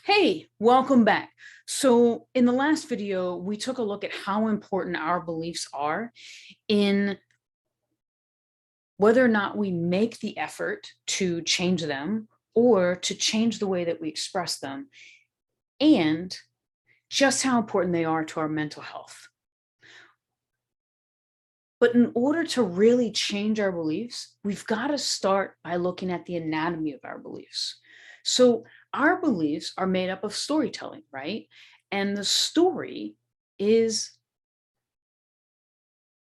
Hey, welcome back. So in the last video, we took a look at how important our beliefs are in whether or not we make the effort to change them or to change the way that we express them, and just how important they are to our mental health. But in order to really change our beliefs, we've got to start by looking at the anatomy of our beliefs. So our beliefs are made up of storytelling, right? And the story is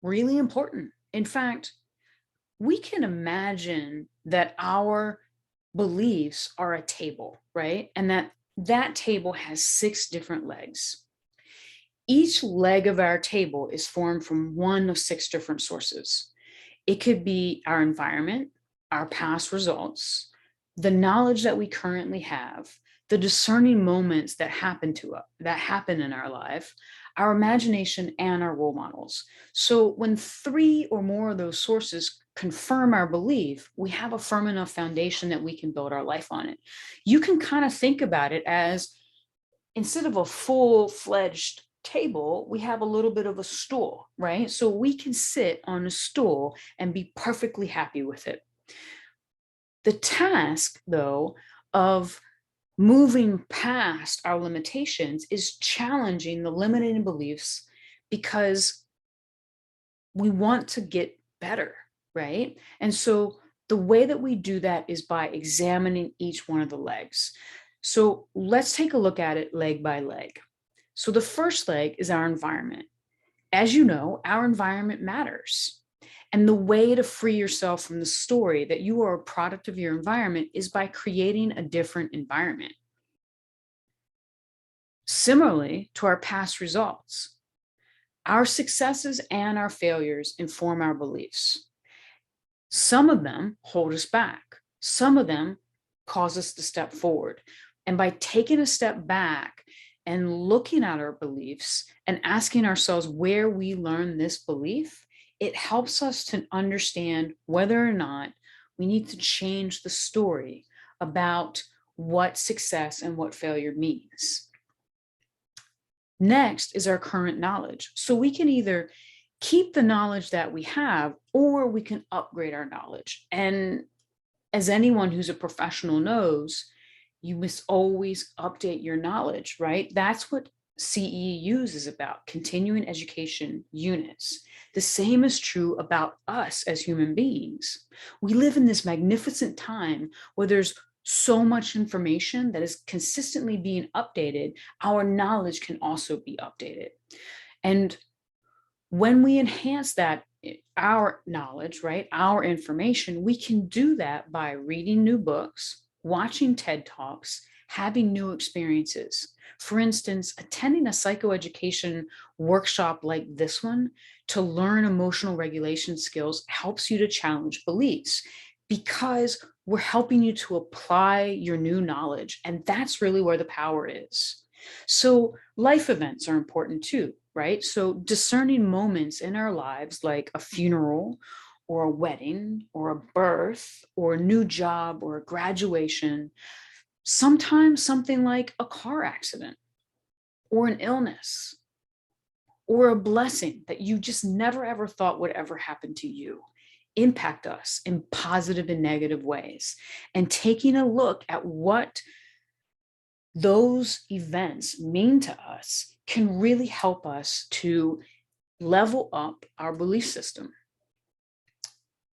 really important. In fact, we can imagine that our beliefs are a table, right? And that table has 6 different legs. Each leg of our table is formed from one of 6 different sources. It could be our environment, our past results, the knowledge that we currently have, the discerning moments that happen in our life, our imagination, and our role models. So when 3 or more of those sources confirm our belief, we have a firm enough foundation that we can build our life on it. You can kind of think about it as, instead of a full-fledged table, we have a little bit of a stool, right? So we can sit on a stool and be perfectly happy with it. The task, though, of moving past our limitations is challenging the limiting beliefs, because we want to get better, right? And so the way that we do that is by examining each one of the legs. So let's take a look at it leg by leg. So the first leg is our environment. As you know, our environment matters. And the way to free yourself from the story that you are a product of your environment is by creating a different environment. Similarly to our past results, our successes and our failures inform our beliefs. Some of them hold us back. Some of them cause us to step forward. And by taking a step back and looking at our beliefs and asking ourselves where we learn this belief, it helps us to understand whether or not we need to change the story about what success and what failure means. Next is our current knowledge. So we can either keep the knowledge that we have, or we can upgrade our knowledge. And as anyone who's a professional knows, you must always update your knowledge, right? That's what CEUs is about, continuing education units. The same is true about us as human beings. We live in this magnificent time where there's so much information that is consistently being updated. Our knowledge can also be updated. And when we enhance that, our knowledge, right, our information, we can do that by reading new books, watching TED Talks, having new experiences. For instance, attending a psychoeducation workshop like this one to learn emotional regulation skills helps you to challenge beliefs, because we're helping you to apply your new knowledge. And that's really where the power is. So life events are important too, right? So discerning moments in our lives, like a funeral or a wedding or a birth or a new job or a graduation, sometimes something like a car accident or an illness or a blessing that you just never ever thought would ever happen to you, impact us in positive and negative ways. And taking a look at what those events mean to us can really help us to level up our belief system.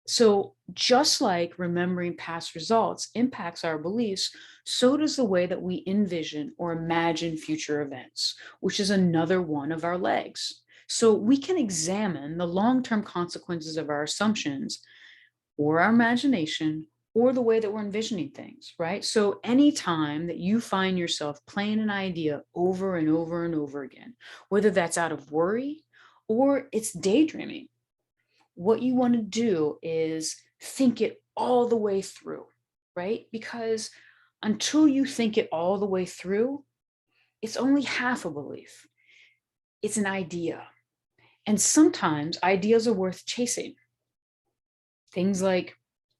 So just like remembering past results impacts our beliefs, so does the way that we envision or imagine future events, which is another one of our legs. So we can examine the long-term consequences of our assumptions or our imagination or the way that we're envisioning things, right? So anytime that you find yourself playing an idea over and over and over again, whether that's out of worry or it's daydreaming, what you want to do is think it all the way through, right? Because until you think it all the way through, it's only half a belief. It's an idea. And sometimes ideas are worth chasing. Things like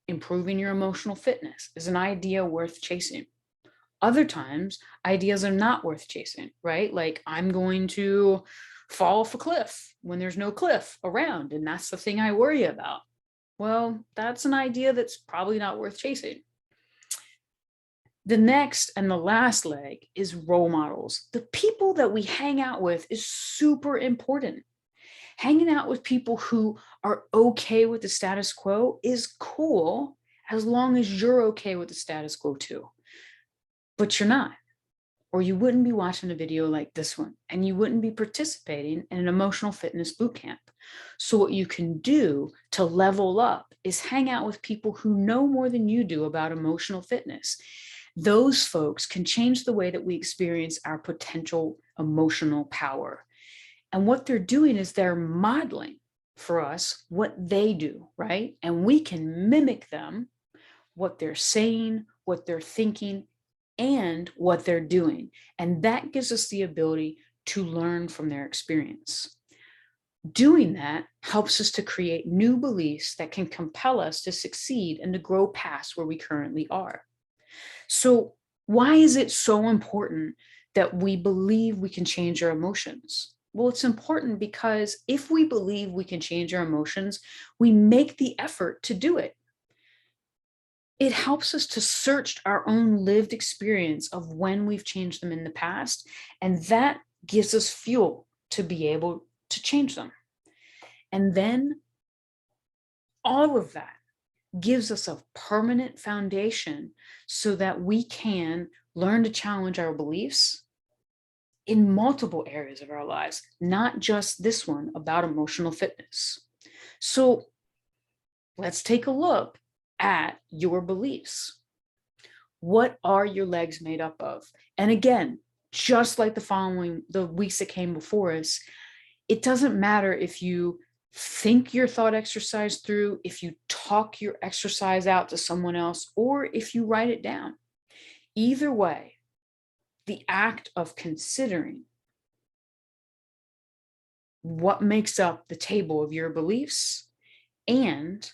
improving your emotional fitness is an idea worth chasing. Other times, ideas are not worth chasing, right? Like, I'm going to fall off a cliff when there's no cliff around, and that's the thing I worry about. Well, that's an idea that's probably not worth chasing. The next and the last leg is role models. The people that we hang out with is super important. Hanging out with people who are okay with the status quo is cool as long as you're okay with the status quo too. But you're not, or you wouldn't be watching a video like this one, and you wouldn't be participating in an emotional fitness boot camp. So what you can do to level up is hang out with people who know more than you do about emotional fitness. Those folks can change the way that we experience our potential emotional power. And what they're doing is they're modeling for us what they do, right? And we can mimic them, what they're saying, what they're thinking, and what they're doing. And that gives us the ability to learn from their experience. Doing that helps us to create new beliefs that can compel us to succeed and to grow past where we currently are. So, why is it so important that we believe we can change our emotions? Well, it's important because if we believe we can change our emotions, we make the effort to do it. It helps us to search our own lived experience of when we've changed them in the past, and that gives us fuel to be able to change them. And then all of that gives us a permanent foundation so that we can learn to challenge our beliefs in multiple areas of our lives, not just this one about emotional fitness. So let's take a look at your beliefs. What are your legs made up of? And again, just like the weeks that came before us, it doesn't matter if you think your thought exercise through, if you talk your exercise out to someone else, or if you write it down. Either way, the act of considering what makes up the table of your beliefs and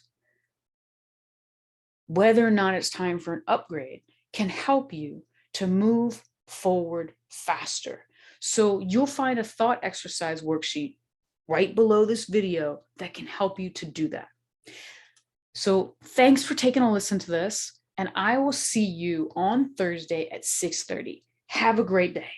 whether or not it's time for an upgrade can help you to move forward faster. So you'll find a thought exercise worksheet right below this video that can help you to do that. So thanks for taking a listen to this, and I will see you on Thursday at 6:30. Have a great day.